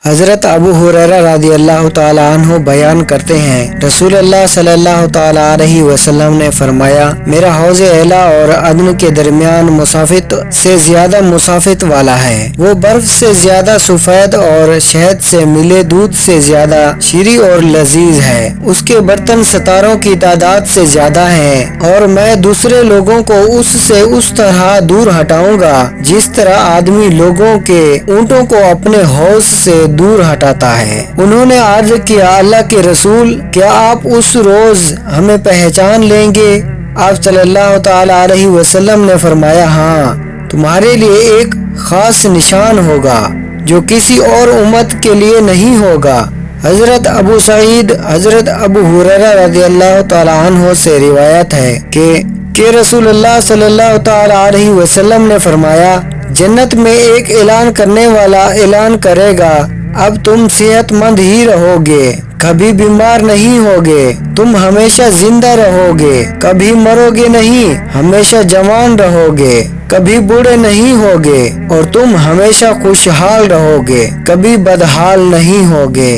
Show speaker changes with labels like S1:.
S1: हज़रत अबू हुरैरा रज़ी अल्लाह ताला अन्हु बयान करते हैं, रसूल अल्लाह सल्लल्लाहु ताला अलैहि वसल्लम ने फरमाया, मेरा हौज़े एला और अदन के दरमियान मुसाफित से ज्यादा मुसाफित वाला है। वो बर्फ से ज्यादा सफेद और शहद से मिले दूध से ज्यादा शीरी और लजीज है। उसके बर्तन सितारों की तादाद से ज्यादा हैं और मैं दूसरे लोगों को उससे उस तरह दूर हटाऊंगा जिस तरह आदमी लोगों के ऊँटों को अपने हौज से दूर हटाता है। उन्होंने अर्ज किया, अल्लाह के रसूल, क्या आप उस रोज हमें पहचान लेंगे? आप सल्लल्लाहु ताला अलैहि वसल्लम ने फरमाया, हाँ, तुम्हारे लिए एक खास निशान होगा जो किसी और उम्मत के लिए नहीं होगा। हजरत अबू सईद हजरत अबू हुरैरा रज़ियल्लाहु ताला अन्हु से रिवायत है कि रसूलुल्लाह सल्लल्लाहु ताला अलैहि वसल्लम ने फरमाया, जन्नत में एक ऐलान करने वाला ऐलान करेगा, अब तुम सेहतमंद ही रहोगे, कभी बीमार नहीं होगे, तुम हमेशा जिंदा रहोगे, कभी मरोगे नहीं, हमेशा जवान रहोगे, कभी बूढ़े नहीं होगे और तुम हमेशा खुशहाल रहोगे, कभी बदहाल नहीं होगे।